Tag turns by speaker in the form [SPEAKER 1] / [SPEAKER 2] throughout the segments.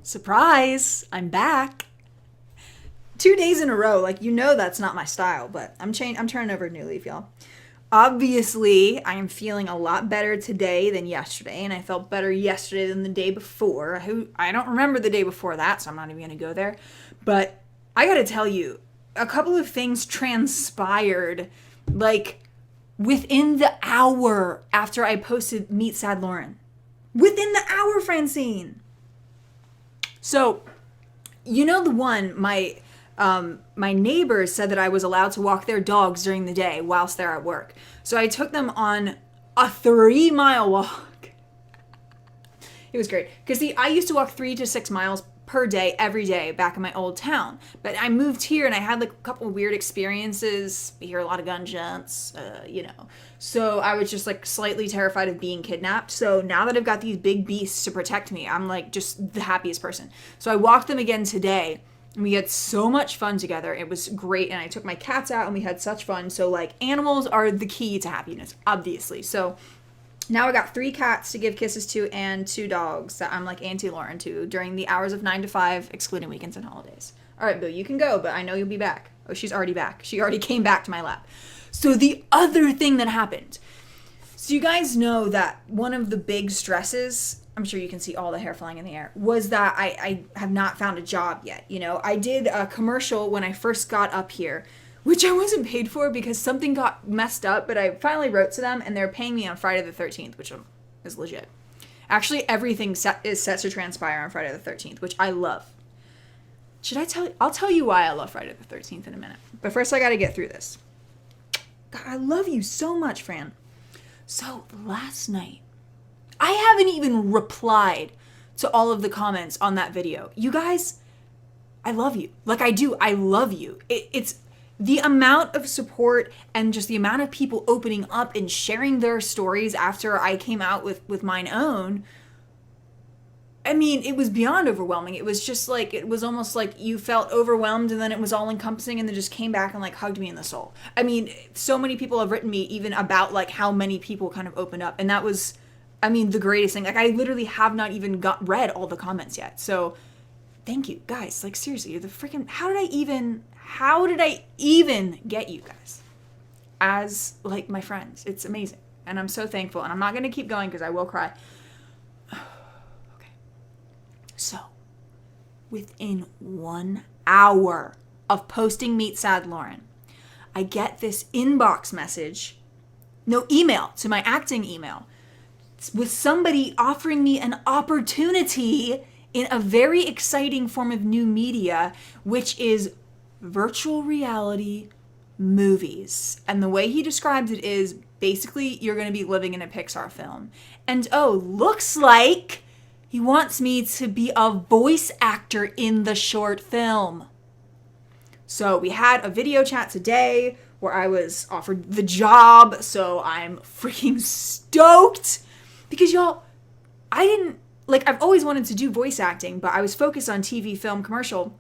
[SPEAKER 1] Surprise! I'm back. 2 days in a row. Like, that's not my style, but I'm turning over a new leaf, y'all. Obviously, I am feeling a lot better today than yesterday, and I felt better yesterday than the day before. I don't remember the day before that, so I'm not even going to go there. But I got to tell you, a couple of things transpired, like, within the hour after I posted Meet Sad Lauren. Within the hour, Francine! So, the one, my neighbors said that I was allowed to walk their dogs during the day whilst they're at work. So I took them on a 3-mile walk. It was great. Because I used to walk 3 to 6 miles per day, every day, back in my old town. But I moved here and I had like a couple of weird experiences. We hear a lot of gunshots, So I was just like slightly terrified of being kidnapped. So now that I've got these big beasts to protect me, I'm like just the happiest person. So I walked them again today. We had so much fun together. It was great. And I took my cats out and we had such fun. So like animals are the key to happiness, obviously. So now I got 3 cats to give kisses to and 2 dogs that I'm like Auntie Lauren to during the hours of 9 to 5, excluding weekends and holidays. All right, Boo, you can go, but I know you'll be back. Oh, she's already back. She already came back to my lap. So the other thing that happened. So you guys know that one of the big stresses, I'm sure you can see all the hair flying in the air, was that I have not found a job yet. I did a commercial when I first got up here, which I wasn't paid for because something got messed up, but I finally wrote to them and they're paying me on Friday the 13th, which is legit. Actually, everything is set to transpire on Friday the 13th, which I love. I'll tell you why I love Friday the 13th in a minute. But first I gotta get through this. God, I love you so much, Fran. So last night, I haven't even replied to all of the comments on that video. You guys, I love you. Like I do, I love you. It's the amount of support and just the amount of people opening up and sharing their stories after I came out with mine own. I mean, it was beyond overwhelming. It was just like, it was almost like you felt overwhelmed and then it was all encompassing and then just came back and like hugged me in the soul. I mean, so many people have written me even about like how many people kind of opened up. And that was, I mean, the greatest thing. Like I literally have not even read all the comments yet. So thank you guys. Like seriously, you're the freaking, how did I even get you guys as like my friends? It's amazing. And I'm so thankful. And I'm not going to keep going because I will cry. So, within 1 hour of posting Meet Sad Lauren, I get this inbox message, no, email to my acting email, with somebody offering me an opportunity in a very exciting form of new media, which is virtual reality movies. And the way he describes it is basically you're going to be living in a Pixar film. And looks like he wants me to be a voice actor in the short film. So we had a video chat today where I was offered the job. So I'm freaking stoked because y'all, I've always wanted to do voice acting, but I was focused on TV, film, commercial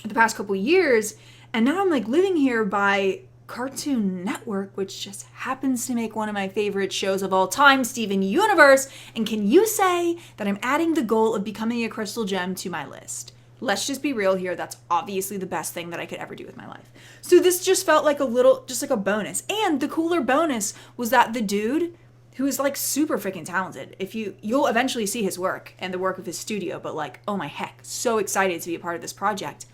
[SPEAKER 1] the past couple years. And now I'm like living here by Cartoon Network, which just happens to make one of my favorite shows of all time, Steven Universe. And can you say that I'm adding the goal of becoming a crystal gem to my list? Let's just be real here. That's obviously the best thing that I could ever do with my life. So this just felt like just like a bonus. And the cooler bonus was that the dude, who is like super freaking talented, you'll eventually see his work and the work of his studio, but like, oh my heck, so excited to be a part of this project,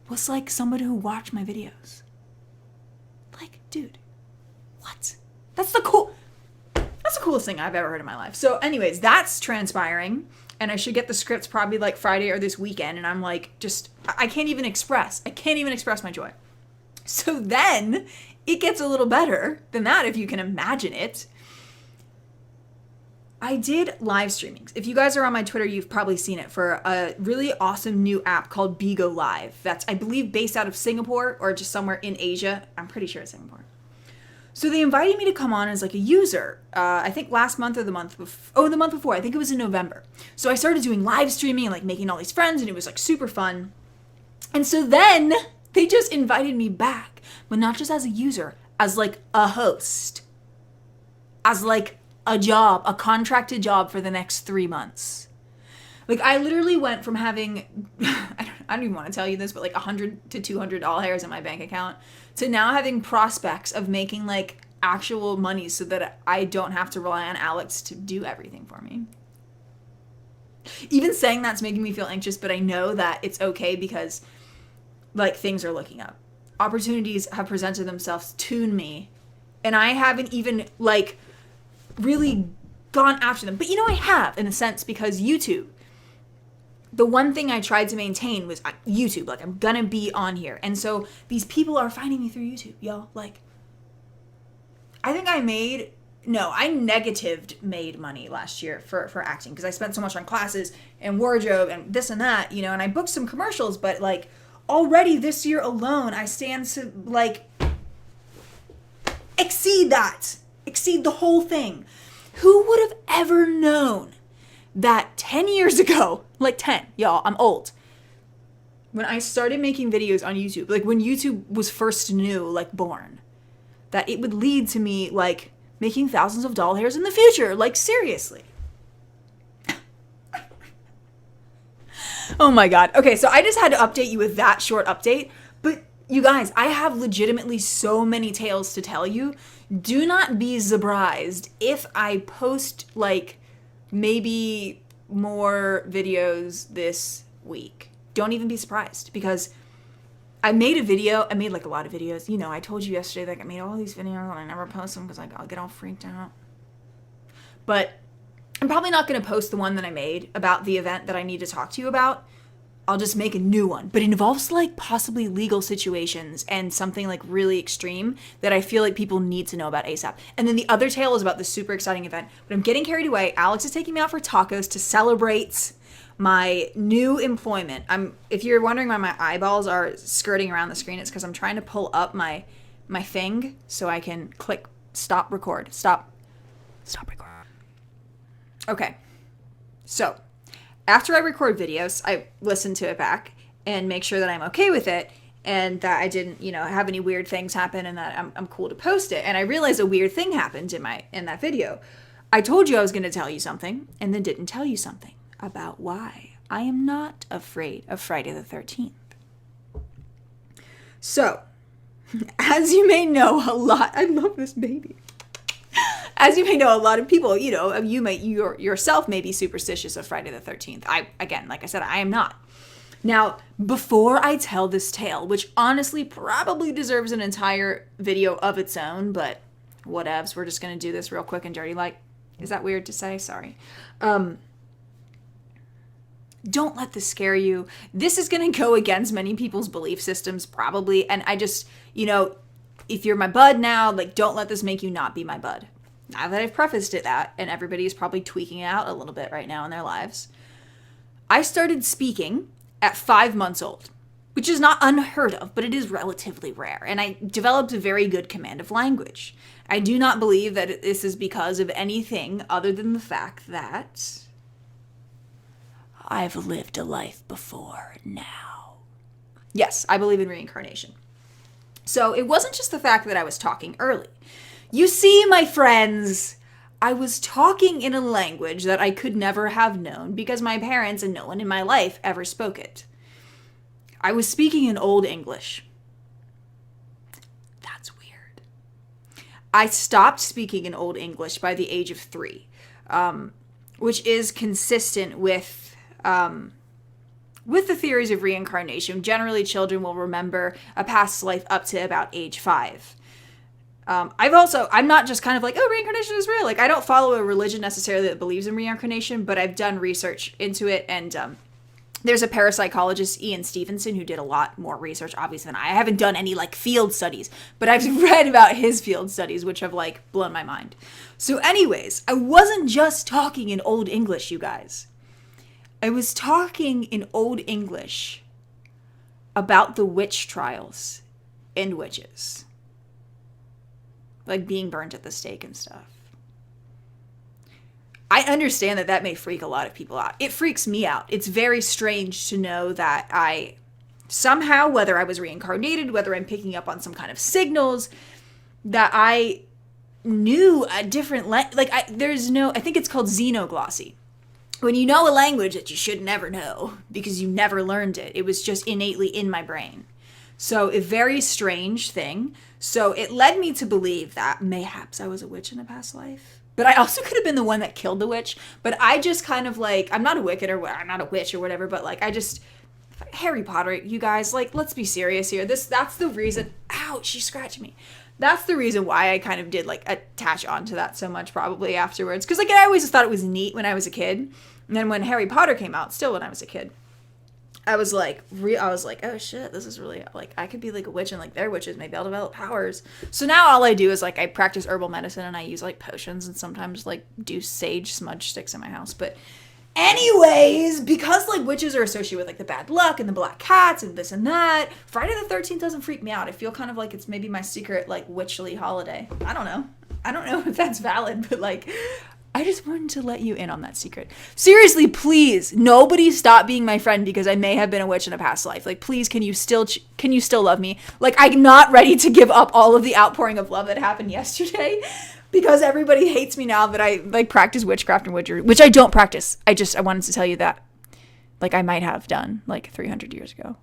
[SPEAKER 1] was like somebody who watched my videos. Like, dude, what? That's the coolest thing I've ever heard in my life. So anyways, that's transpiring. And I should get the scripts probably like Friday or this weekend. And I'm like, I can't even express my joy. So then it gets a little better than that, if you can imagine it. I did live streamings. If you guys are on my Twitter, you've probably seen it, for a really awesome new app called Bigo Live. That's, I believe, based out of Singapore or just somewhere in Asia. I'm pretty sure it's Singapore. So they invited me to come on as like a user, I think last month or the month before. I think it was in November. So I started doing live streaming and like making all these friends, and it was like super fun. And so then they just invited me back, but not just as a user, as like a host, as like a job, a contracted job for the next 3 months. Like, I literally went from having, I don't even want to tell you this, but like $100 to $200 in my bank account to now having prospects of making like actual money so that I don't have to rely on Alex to do everything for me. Even saying that's making me feel anxious, but I know that it's okay because like things are looking up. Opportunities have presented themselves to me and I haven't even like really gone after them. But I have in a sense because YouTube. The one thing I tried to maintain was YouTube. Like, I'm gonna be on here. And so these people are finding me through YouTube, yo. Like, I think I negatived made money last year for acting because I spent so much on classes and wardrobe and this and that, and I booked some commercials, but like already this year alone, I stand to like exceed the whole thing. Who would have ever known that 10 years ago, like 10, y'all, I'm old, when I started making videos on YouTube, like when YouTube was first new, like born, that it would lead to me like making thousands of dollars in the future. Like, seriously. Oh my God. Okay, so I just had to update you with that short update. But you guys, I have legitimately so many tales to tell you. Do not be surprised if I post like maybe more videos this week. Don't even be surprised because I made like a lot of videos. I told you yesterday that I made all these videos and I never post them because I'll get all freaked out. But I'm probably not going to post the one that I made about the event that I need to talk to you about. I'll just make a new one. But it involves like possibly legal situations and something like really extreme that I feel like people need to know about ASAP. And then the other tale is about this super exciting event. But I'm getting carried away. Alex is taking me out for tacos to celebrate my new employment. If you're wondering why my eyeballs are skirting around the screen, it's because I'm trying to pull up my thing so I can click stop record. Stop record. Okay. So, after I record videos, I listen to it back and make sure that I'm okay with it and that I didn't, have any weird things happen and that I'm cool to post it. And I realized a weird thing happened in that video. I told you I was going to tell you something and then didn't tell you something about why I am not afraid of Friday the 13th. So, as you may know, I love this baby. As you may know, a lot of people, you yourself may be superstitious of Friday the 13th. Like I said, I am not. Now, before I tell this tale, which honestly probably deserves an entire video of its own, but whatevs, we're just going to do this real quick and dirty like. Is that weird to say? Sorry. Don't let this scare you. This is going to go against many people's belief systems, probably. And I just, if you're my bud now, like, don't let this make you not be my bud. Now that I've prefaced it that, and everybody is probably tweaking out a little bit right now in their lives, I started speaking at 5 months old, which is not unheard of, but it is relatively rare. And I developed a very good command of language. I do not believe that this is because of anything other than the fact that I've lived a life before now. Yes, I believe in reincarnation. So it wasn't just the fact that I was talking early. You see, my friends, I was talking in a language that I could never have known because my parents and no one in my life ever spoke it. I was speaking in Old English. That's weird. I stopped speaking in Old English by the age of 3, which is consistent with the theories of reincarnation. Generally, children will remember a past life up to about age 5. I'm not just kind of like, oh, reincarnation is real. Like, I don't follow a religion necessarily that believes in reincarnation, but I've done research into it. And there's a parapsychologist, Ian Stevenson, who did a lot more research, obviously, than I haven't done any, like, field studies. But I've read about his field studies, which have, like, blown my mind. So anyways, I wasn't just talking in Old English, you guys. I was talking in Old English about the witch trials and witches. Like being burnt at the stake and stuff. I understand that may freak a lot of people out. It freaks me out. It's very strange to know that I somehow, whether I was reincarnated, whether I'm picking up on some kind of signals, that I knew a different I think it's called xenoglossy. when you know a language that you should never know because you never learned it, it was just innately in my brain. So a very strange thing. So it led me to believe that mayhaps I was a witch in a past life. But I also could have been the one that killed the witch. But I just kind of like, I'm not a Wicked or I'm not a witch or whatever, but like I just, Harry Potter, you guys, like, let's be serious here. That's the reason, ouch, she scratched me. That's the reason why I kind of did like attach onto that so much probably afterwards. Because like I always thought it was neat when I was a kid. And then when Harry Potter came out, still when I was a kid, I was like, oh shit, this is really, like, I could be like a witch and like they're witches, maybe I'll develop powers. So now all I do is like, I practice herbal medicine and I use like potions and sometimes like do sage smudge sticks in my house. But anyways, because like witches are associated with like the bad luck and the black cats and this and that, Friday the 13th doesn't freak me out. I feel kind of like it's maybe my secret like witchly holiday. I don't know if that's valid, but like, I just wanted to let you in on that secret. Seriously, please, nobody stop being my friend because I may have been a witch in a past life. Like, please, can you still love me? Like, I'm not ready to give up all of the outpouring of love that happened yesterday because everybody hates me now that I like practice witchcraft and witchery, which I don't practice. I wanted to tell you that, like, I might have done like 300 years ago.